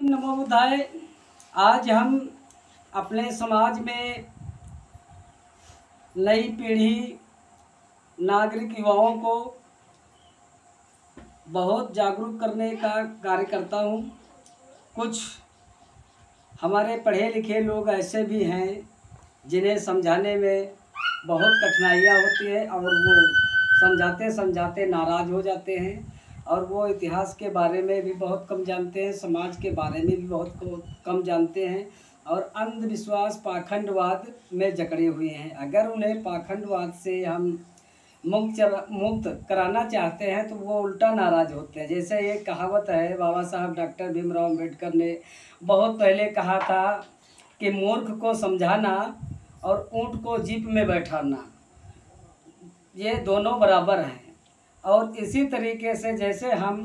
नमो बुद्धाय। आज हम अपने समाज में नई पीढ़ी नागरिक युवाओं को बहुत जागरूक करने का कार्य करता हूँ। कुछ हमारे पढ़े लिखे लोग ऐसे भी हैं जिन्हें समझाने में बहुत कठिनाइयाँ होती है और वो समझाते समझाते नाराज़ हो जाते हैं और वो इतिहास के बारे में भी बहुत कम जानते हैं, समाज के बारे में भी बहुत कम जानते हैं और अंधविश्वास पाखंडवाद में जकड़े हुए हैं। अगर उन्हें पाखंडवाद से हम मुक्त कराना चाहते हैं तो वो उल्टा नाराज़ होते हैं। जैसे एक कहावत है, बाबा साहब डॉक्टर भीमराव अम्बेडकर ने बहुत पहले कहा था कि मूर्ख को समझाना और ऊँट को जीप में बैठाना ये दोनों बराबर हैं। और इसी तरीके से जैसे हम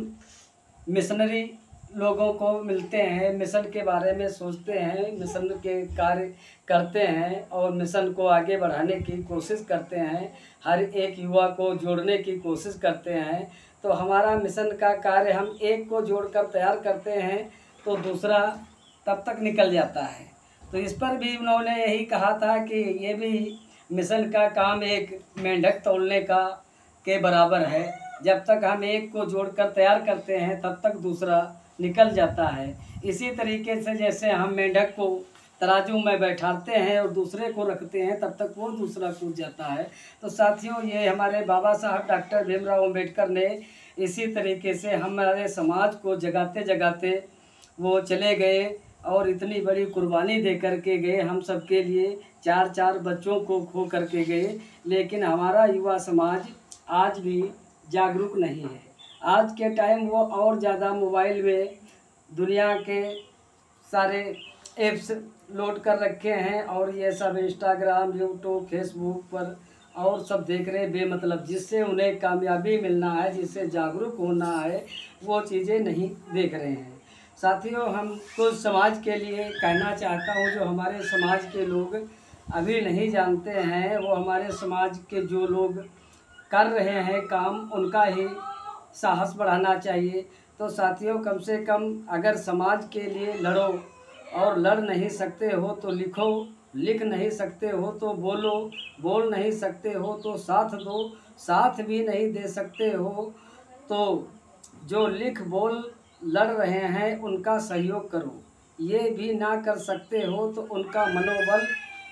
मिशनरी लोगों को मिलते हैं, मिशन के बारे में सोचते हैं, मिशन के कार्य करते हैं और मिशन को आगे बढ़ाने की कोशिश करते हैं, हर एक युवा को जोड़ने की कोशिश करते हैं, तो हमारा मिशन का कार्य हम एक को जोड़कर तैयार करते हैं तो दूसरा तब तक निकल जाता है। तो इस पर भी उन्होंने यही कहा था कि ये भी मिशन का काम एक मेंढक तोलने का के बराबर है। जब तक हम एक को जोड़कर तैयार करते हैं तब तक दूसरा निकल जाता है। इसी तरीके से जैसे हम मेंढक को तराजू में बैठाते हैं और दूसरे को रखते हैं तब तक वो दूसरा कूद जाता है। तो साथियों, ये हमारे बाबा साहब डॉक्टर भीमराव अम्बेडकर ने इसी तरीके से हमारे समाज को जगाते जगाते वो चले गए और इतनी बड़ी कुर्बानी दे करके गए। हम सब के लिए चार चार बच्चों को खो करके गए, लेकिन हमारा युवा समाज आज भी जागरूक नहीं है। आज के टाइम वो और ज़्यादा मोबाइल में दुनिया के सारे ऐप्स लोड कर रखे हैं और ये सब इंस्टाग्राम, यूट्यूब, फेसबुक पर और सब देख रहे हैं बेमतलब, जिससे उन्हें कामयाबी मिलना है, जिससे जागरूक होना है, वो चीज़ें नहीं देख रहे हैं। साथियों, हम कुछ समाज के लिए कहना चाहता हूँ जो हमारे समाज के लोग अभी नहीं जानते हैं। वो हमारे समाज के जो लोग कर रहे हैं काम, उनका ही साहस बढ़ाना चाहिए। तो साथियों, कम से कम अगर समाज के लिए लड़ो और लड़ नहीं सकते हो तो लिखो, लिख नहीं सकते हो तो बोलो, बोल नहीं सकते हो तो साथ दो, साथ भी नहीं दे सकते हो तो जो लिख बोल लड़ रहे हैं उनका सहयोग करो। ये भी ना कर सकते हो तो उनका मनोबल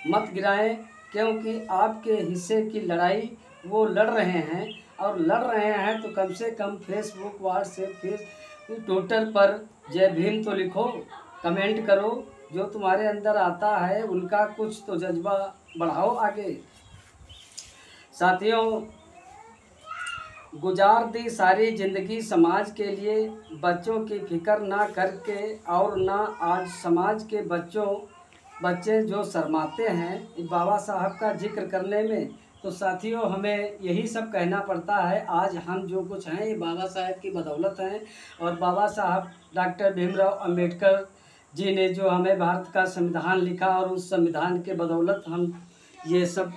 मत गिराएं, क्योंकि आपके हिस्से की लड़ाई वो लड़ रहे हैं और लड़ रहे हैं तो कम से कम फेसबुक, व्हाट्सएप, ट्विटर पर जय भीम तो लिखो, कमेंट करो। जो तुम्हारे अंदर आता है उनका कुछ तो जज्बा बढ़ाओ आगे। साथियों, गुजार दी सारी ज़िंदगी समाज के लिए, बच्चों की फिक्र ना करके और ना आज समाज के बच्चे जो शर्माते हैं बाबा साहब का जिक्र करने में। तो साथियों, हमें यही सब कहना पड़ता है। आज हम जो कुछ हैं ये बाबा साहब की बदौलत हैं और बाबा साहब डॉक्टर भीमराव अम्बेडकर जी ने जो हमें भारत का संविधान लिखा और उस संविधान के बदौलत हम ये सब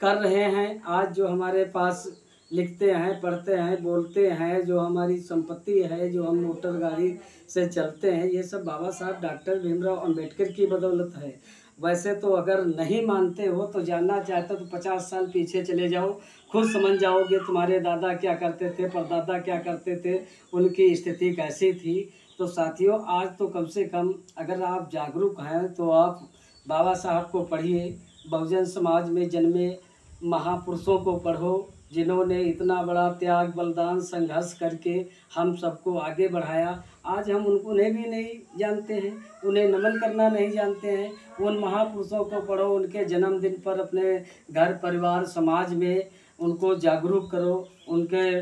कर रहे हैं। आज जो हमारे पास लिखते हैं, पढ़ते हैं, बोलते हैं, जो हमारी संपत्ति है, जो हम मोटर गाड़ी से चलते हैं, ये सब बाबा साहब डॉक्टर भीमराव अम्बेडकर की बदौलत है। वैसे तो अगर नहीं मानते हो तो जानना चाहते हो तो 50 साल पीछे चले जाओ, खुद समझ जाओगे तुम्हारे दादा क्या करते थे, परदादा क्या करते थे, उनकी स्थिति कैसी थी। तो साथियों, आज तो कम से कम अगर आप जागरूक हैं तो आप बाबा साहब को पढ़िए, बहुजन समाज में जन्मे महापुरुषों को पढ़ो, जिन्होंने इतना बड़ा त्याग, बलिदान, संघर्ष करके हम सबको आगे बढ़ाया। आज हम उन्हें भी नहीं जानते हैं, उन्हें नमन करना नहीं जानते हैं। उन महापुरुषों को पढ़ो, उनके जन्मदिन पर अपने घर परिवार समाज में उनको जागरूक करो, उनके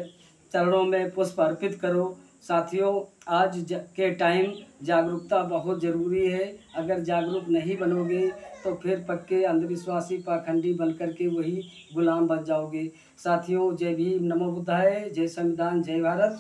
चरणों में पुष्प अर्पित करो। साथियों, आज के टाइम जागरूकता बहुत ज़रूरी है। अगर जागरूक नहीं बनोगे तो फिर पक्के अंधविश्वासी पाखंडी बन करके वही गुलाम बन जाओगे। साथियों, जय भीम, नमो बुद्धाय, जय संविधान, जय भारत।